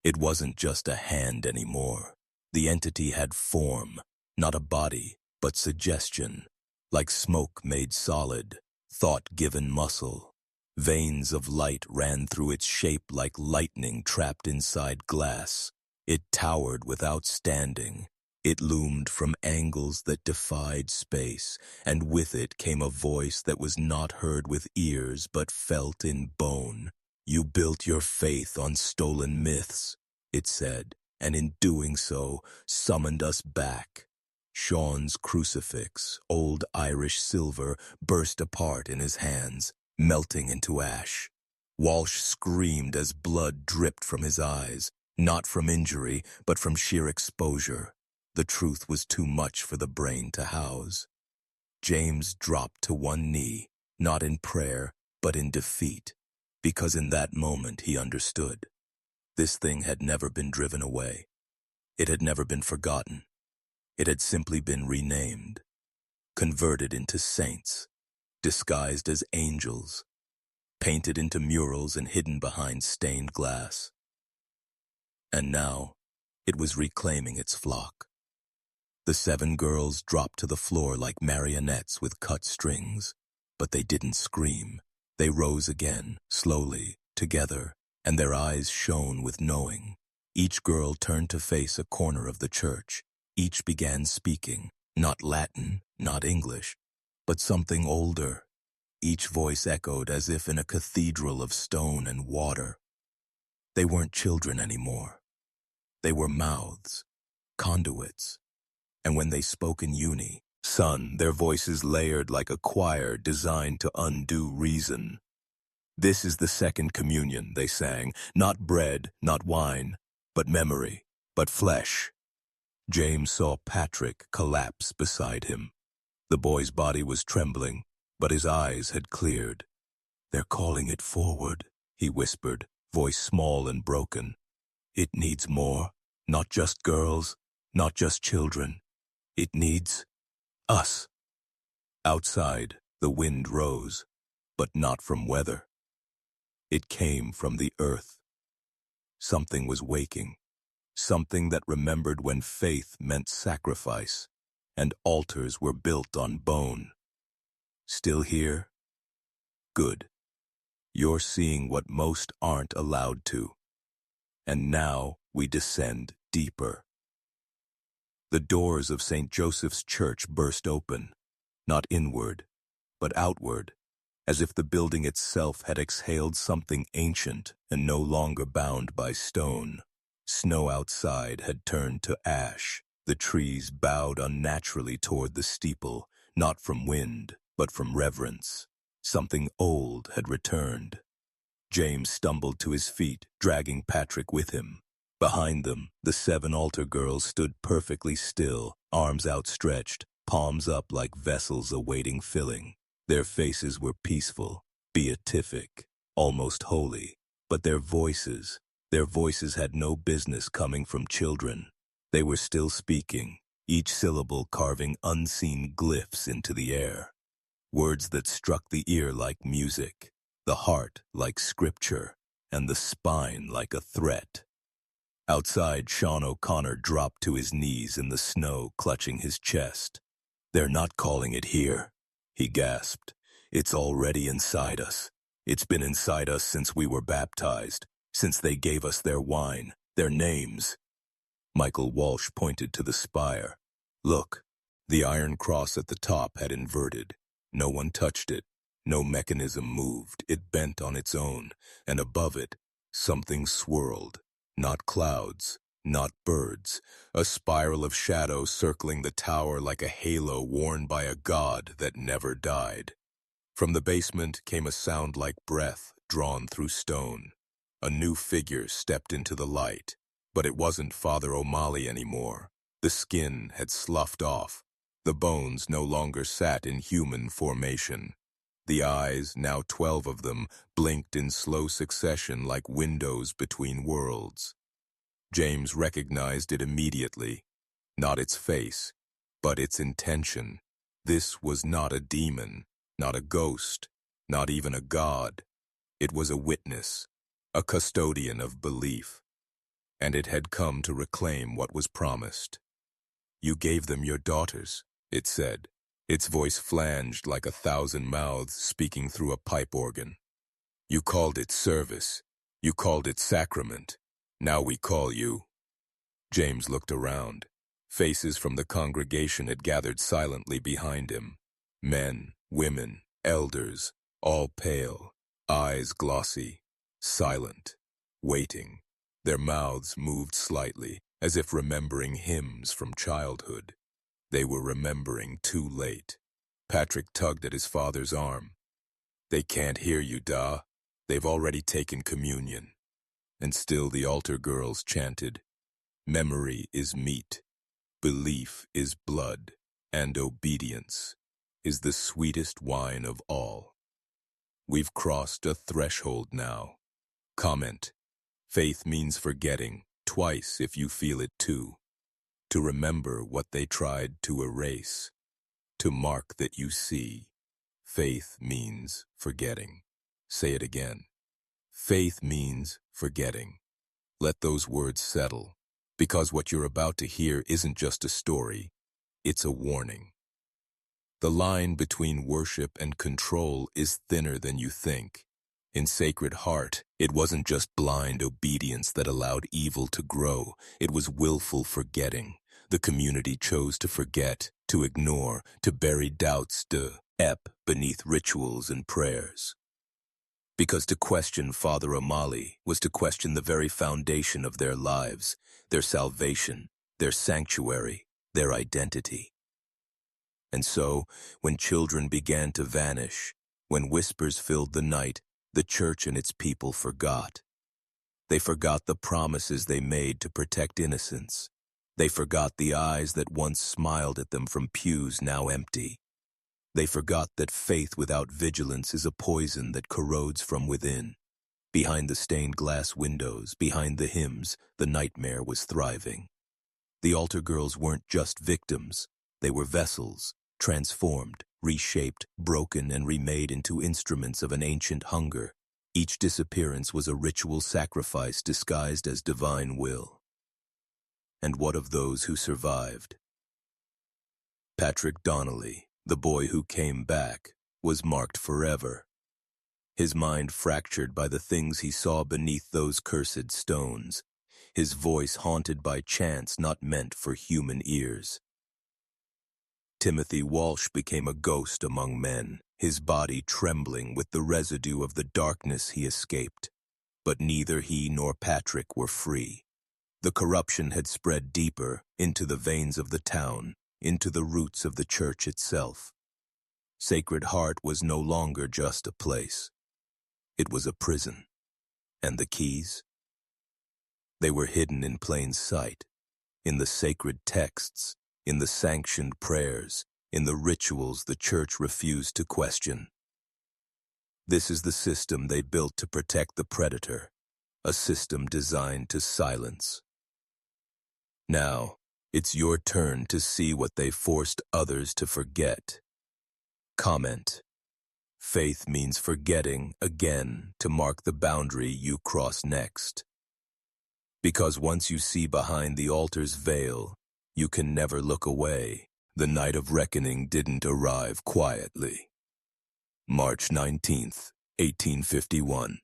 It wasn't just a hand anymore. The entity had form, not a body, but suggestion. Like smoke made solid, thought given muscle. Veins of light ran through its shape like lightning trapped inside glass. It towered without standing. It loomed from angles that defied space, and with it came a voice that was not heard with ears but felt in bone. "You built your faith on stolen myths," it said, "and in doing so, summoned us back." Sean's crucifix, old Irish silver, burst apart in his hands, melting into ash. Walsh screamed as blood dripped from his eyes, not from injury, but from sheer exposure. The truth was too much for the brain to house. James dropped to one knee, not in prayer, but in defeat, because in that moment he understood. This thing had never been driven away. It had never been forgotten. It had simply been renamed, converted into saints, disguised as angels, painted into murals and hidden behind stained glass. And now, it was reclaiming its flock. The 7 girls dropped to the floor like marionettes with cut strings, but they didn't scream. They rose again, slowly, together, and their eyes shone with knowing. Each girl turned to face a corner of the church. Each began speaking, not Latin, not English, but something older. Each voice echoed as if in a cathedral of stone and water. They weren't children anymore. They were mouths, conduits. And when they spoke in unison, their voices layered like a choir designed to undo reason. "This is the second communion," they sang, "not bread, not wine, but memory, but flesh." James saw Patrick collapse beside him. The boy's body was trembling, but his eyes had cleared. "They're calling it forward," he whispered, voice small and broken. "It needs more, not just girls, not just children. It needs us." Outside, the wind rose, but not from weather. It came from the earth. Something was waking. Something that remembered when faith meant sacrifice, and altars were built on bone. Still here? Good. You're seeing what most aren't allowed to. And now we descend deeper. The doors of St. Joseph's Church burst open, not inward, but outward, as if the building itself had exhaled something ancient and no longer bound by stone. Snow outside had turned to ash. The trees bowed unnaturally toward the steeple, not from wind, but from reverence. Something old had returned. James stumbled to his feet, dragging Patrick with him. Behind them, the 7 altar girls stood perfectly still, arms outstretched, palms up like vessels awaiting filling. Their faces were peaceful, beatific, almost holy, but their voices had no business coming from children. They were still speaking, each syllable carving unseen glyphs into the air. Words that struck the ear like music, the heart like scripture, and the spine like a threat. Outside, Sean O'Connor dropped to his knees in the snow, clutching his chest. "They're not calling it here," he gasped. "It's already inside us. It's been inside us since we were baptized, since they gave us their wine, their names." Michael Walsh pointed to the spire. "Look." The iron cross at the top had inverted. No one touched it. No mechanism moved. It bent on its own, and above it, something swirled. Not clouds, not birds. A spiral of shadow circling the tower like a halo worn by a god that never died. From the basement came a sound like breath drawn through stone. A new figure stepped into the light, but it wasn't Father O'Malley anymore. The skin had sloughed off. The bones no longer sat in human formation. The eyes, now 12 of them, blinked in slow succession like windows between worlds. James recognized it immediately. Not its face, but its intention. This was not a demon, not a ghost, not even a god. It was a witness, a custodian of belief. And it had come to reclaim what was promised. "You gave them your daughters," it said. Its voice flanged like 1,000 mouths speaking through a pipe organ. "You called it service. You called it sacrament. Now we call you." James looked around. Faces from the congregation had gathered silently behind him. Men, women, elders, all pale, eyes glossy, silent, waiting. Their mouths moved slightly, as if remembering hymns from childhood. They were remembering too late. Patrick tugged at his father's arm. "They can't hear you, Da. They've already taken communion." And still the altar girls chanted, "Memory is meat, belief is blood, and obedience is the sweetest wine of all." We've crossed a threshold now. Comment: faith means forgetting, twice if you feel it too. To remember what they tried to erase. To mark that you see. Faith means forgetting. Say it again. Faith means forgetting. Let those words settle, because what you're about to hear isn't just a story, it's a warning. The line between worship and control is thinner than you think. In Sacred Heart, it wasn't just blind obedience that allowed evil to grow, it was willful forgetting. The community chose to forget, to ignore, to bury doubts beneath rituals and prayers. Because to question Father O'Malley was to question the very foundation of their lives, their salvation, their sanctuary, their identity. And so, when children began to vanish, when whispers filled the night, the church and its people forgot. They forgot the promises they made to protect innocence. They forgot the eyes that once smiled at them from pews now empty. They forgot that faith without vigilance is a poison that corrodes from within. Behind the stained glass windows, behind the hymns, the nightmare was thriving. The altar girls weren't just victims. They were vessels, transformed, reshaped, broken, and remade into instruments of an ancient hunger. Each disappearance was a ritual sacrifice disguised as divine will. And what of those who survived? Patrick Donnelly, the boy who came back, was marked forever. His mind fractured by the things he saw beneath those cursed stones. His voice haunted by chants not meant for human ears. Timothy Walsh became a ghost among men, his body trembling with the residue of the darkness he escaped. But neither he nor Patrick were free. The corruption had spread deeper into the veins of the town, into the roots of the church itself. Sacred Heart was no longer just a place. It was a prison. And the keys? They were hidden in plain sight, in the sacred texts, in the sanctioned prayers, in the rituals the church refused to question. This is the system they built to protect the predator, a system designed to silence. Now, It's your turn to see what they forced others to forget. Comment. Faith means forgetting again to mark the boundary you cross next. Because once you see behind the altar's veil, you can never look away. The night of reckoning didn't arrive quietly. March 19th, 1851.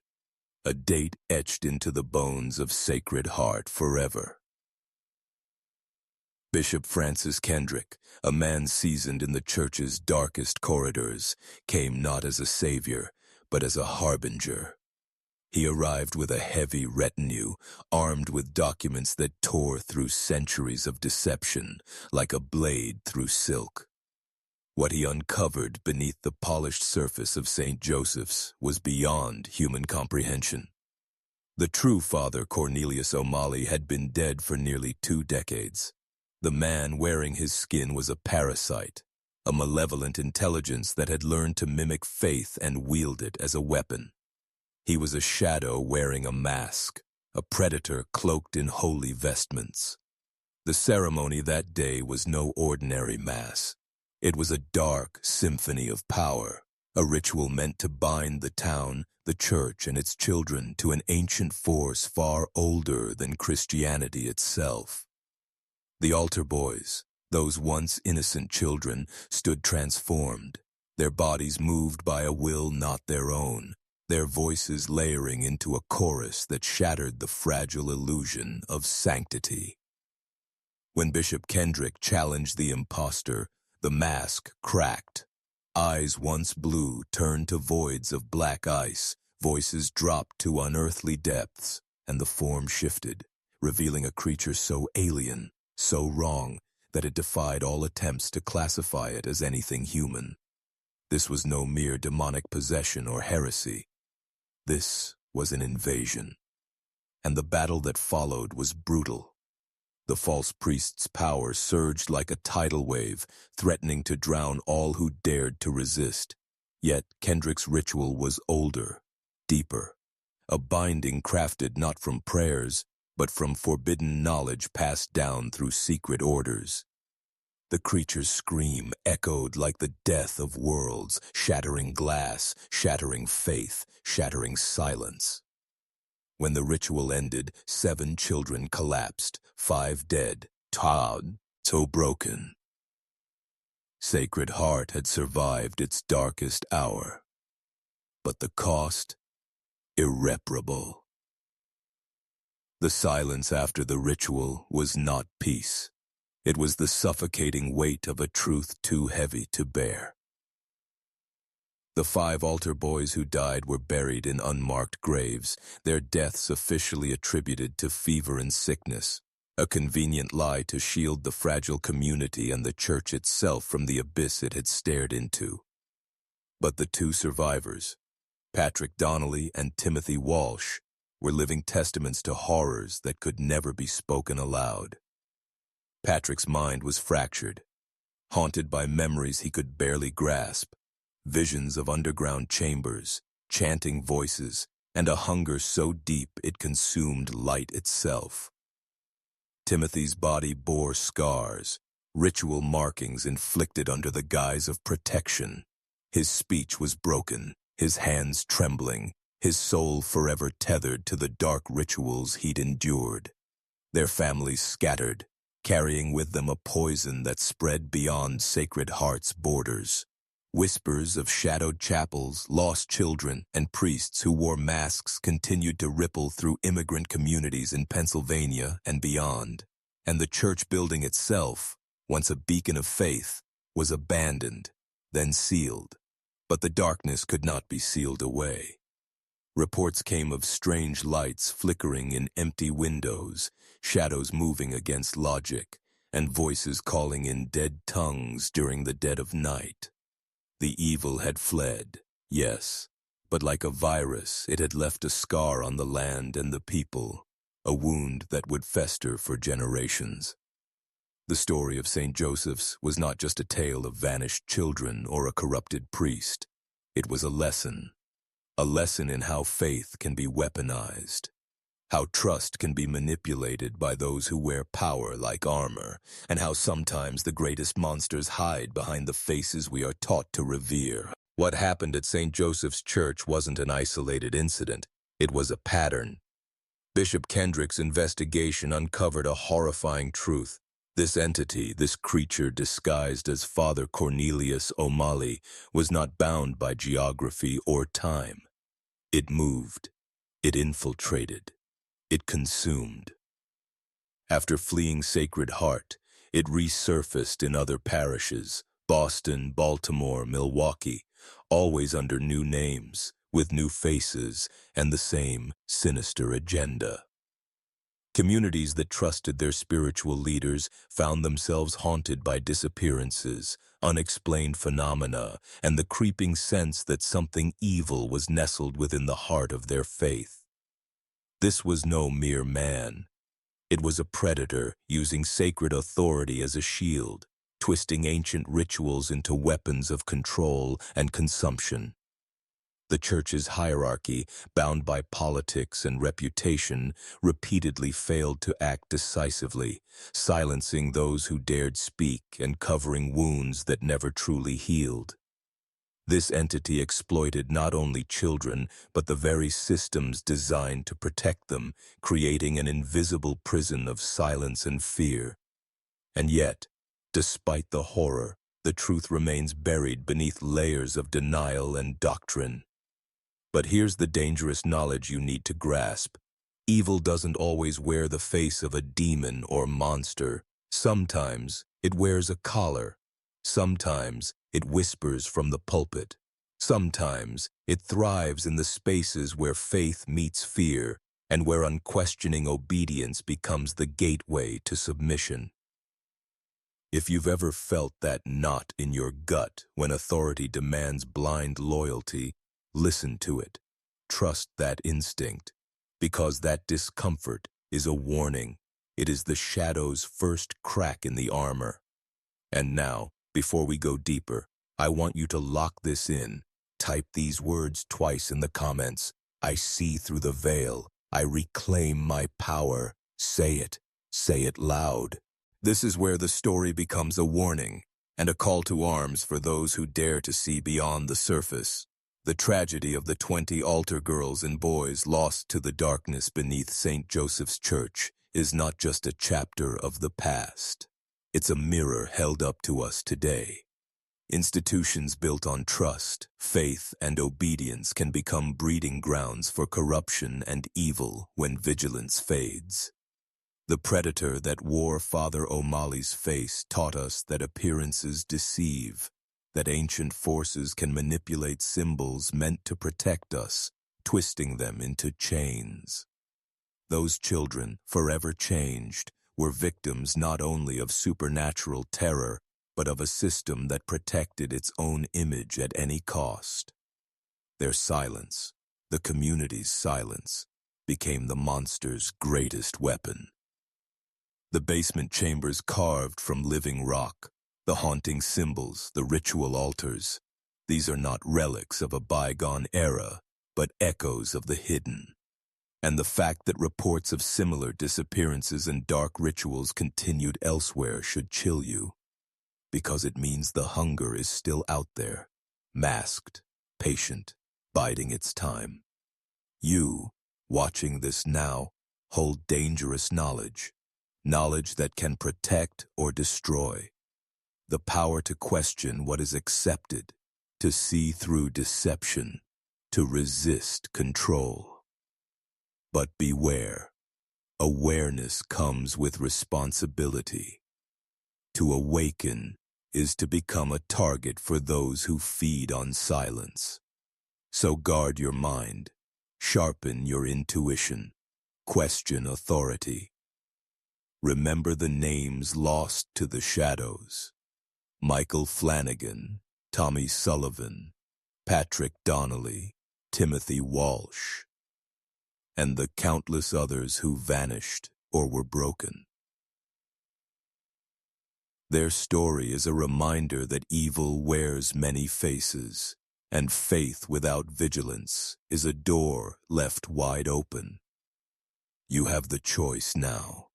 A date etched into the bones of Sacred Heart forever. Bishop Francis Kendrick, a man seasoned in the church's darkest corridors, came not as a savior, but as a harbinger. He arrived with a heavy retinue, armed with documents that tore through centuries of deception like a blade through silk. What he uncovered beneath the polished surface of St. Joseph's was beyond human comprehension. The true Father Cornelius O'Malley had been dead for nearly 2 decades. The man wearing his skin was a parasite, a malevolent intelligence that had learned to mimic faith and wield it as a weapon. He was a shadow wearing a mask, a predator cloaked in holy vestments. The ceremony that day was no ordinary mass. It was a dark symphony of power, a ritual meant to bind the town, the church, and its children to an ancient force far older than Christianity itself. The altar boys, those once innocent children, stood transformed, their bodies moved by a will not their own, their voices layering into a chorus that shattered the fragile illusion of sanctity. When Bishop Kendrick challenged the impostor, the mask cracked. Eyes once blue turned to voids of black ice, voices dropped to unearthly depths, and the form shifted, revealing a creature so alien, so wrong, that it defied all attempts to classify it as anything human. This was no mere demonic possession or heresy. This was an invasion. And the battle that followed was brutal. The false priest's power surged like a tidal wave, threatening to drown all who dared to resist. Yet Kendrick's ritual was older, deeper, a binding crafted not from prayers, but from forbidden knowledge passed down through secret orders. The creature's scream echoed like the death of worlds, shattering glass, shattering faith, shattering silence. When the ritual ended, 7 children collapsed, 5 dead, so broken. Sacred Heart had survived its darkest hour, but the cost, irreparable. The silence after the ritual was not peace. It was the suffocating weight of a truth too heavy to bear. The 5 altar boys who died were buried in unmarked graves, their deaths officially attributed to fever and sickness, a convenient lie to shield the fragile community and the church itself from the abyss it had stared into. But the 2 survivors, Patrick Donnelly and Timothy Walsh, were living testaments to horrors that could never be spoken aloud. Patrick's mind was fractured, haunted by memories he could barely grasp, visions of underground chambers, chanting voices, and a hunger so deep it consumed light itself. Timothy's body bore scars, ritual markings inflicted under the guise of protection. His speech was broken, his hands trembling, his soul forever tethered to the dark rituals he'd endured. Their families scattered, carrying with them a poison that spread beyond Sacred Heart's borders. Whispers of shadowed chapels, lost children, and priests who wore masks continued to ripple through immigrant communities in Pennsylvania and beyond. And the church building itself, once a beacon of faith, was abandoned, then sealed. But the darkness could not be sealed away. Reports came of strange lights flickering in empty windows, shadows moving against logic, and voices calling in dead tongues during the dead of night. The evil had fled, yes, but like a virus, it had left a scar on the land and the people, a wound that would fester for generations. The story of St. Joseph's was not just a tale of vanished children or a corrupted priest. It was a lesson in how faith can be weaponized, how trust can be manipulated by those who wear power like armor, and how sometimes the greatest monsters hide behind the faces we are taught to revere. What happened at St. Joseph's Church wasn't an isolated incident, it was a pattern. Bishop Kendrick's investigation uncovered a horrifying truth. This entity, this creature disguised as Father Cornelius O'Malley, was not bound by geography or time. It moved. It infiltrated. It consumed. After fleeing Sacred Heart, it resurfaced in other parishes, Boston, Baltimore, Milwaukee, always under new names, with new faces, and the same sinister agenda. Communities that trusted their spiritual leaders found themselves haunted by disappearances, unexplained phenomena, and the creeping sense that something evil was nestled within the heart of their faith. This was no mere man. It was a predator using sacred authority as a shield, twisting ancient rituals into weapons of control and consumption. The Church's hierarchy, bound by politics and reputation, repeatedly failed to act decisively, silencing those who dared speak and covering wounds that never truly healed. This entity exploited not only children, but the very systems designed to protect them, creating an invisible prison of silence and fear. And yet, despite the horror, the truth remains buried beneath layers of denial and doctrine. But here's the dangerous knowledge you need to grasp. Evil doesn't always wear the face of a demon or monster. Sometimes it wears a collar. Sometimes it whispers from the pulpit. Sometimes it thrives in the spaces where faith meets fear and where unquestioning obedience becomes the gateway to submission. If you've ever felt that knot in your gut when authority demands blind loyalty, listen to it. Trust that instinct, because that discomfort is a warning. It is the shadow's first crack in the armor. And now, before we go deeper, I want you to lock this in. Type these words twice in the comments. I see through the veil. I reclaim my power. Say it. Say it loud. This is where the story becomes a warning and a call to arms for those who dare to see beyond the surface. The tragedy of the 20 altar girls and boys lost to the darkness beneath St. Joseph's Church is not just a chapter of the past. It's a mirror held up to us today. Institutions built on trust, faith, and obedience can become breeding grounds for corruption and evil when vigilance fades. The predator that wore Father O'Malley's face taught us that appearances deceive, that ancient forces can manipulate symbols meant to protect us, twisting them into chains. Those children, forever changed, were victims not only of supernatural terror, but of a system that protected its own image at any cost. Their silence, the community's silence, became the monster's greatest weapon. The basement chambers carved from living rock, the haunting symbols, the ritual altars. These are not relics of a bygone era, but echoes of the hidden. And the fact that reports of similar disappearances and dark rituals continued elsewhere should chill you, because it means the hunger is still out there, masked, patient, biding its time. You, watching this now, hold dangerous knowledge, knowledge that can protect or destroy. The power to question what is accepted, to see through deception, to resist control. But beware, awareness comes with responsibility. To awaken is to become a target for those who feed on silence. So guard your mind, sharpen your intuition, question authority. Remember the names lost to the shadows. Michael Flanagan, Tommy Sullivan, Patrick Donnelly, Timothy Walsh, and the countless others who vanished or were broken. Their story is a reminder that evil wears many faces, and faith without vigilance is a door left wide open. You have the choice now.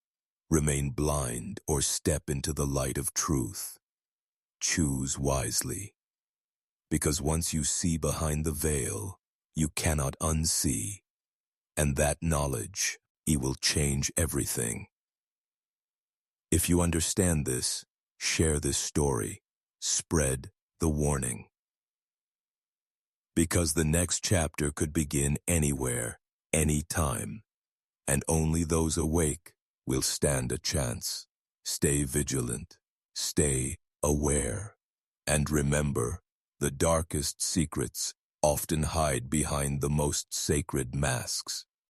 Remain blind or step into the light of truth. Choose wisely. Because once you see behind the veil, you cannot unsee. And that knowledge, it will change everything. If you understand this, share this story. Spread the warning. Because the next chapter could begin anywhere, anytime. And only those awake will stand a chance. Stay vigilant. Stay aware. And remember, the darkest secrets often hide behind the most sacred masks.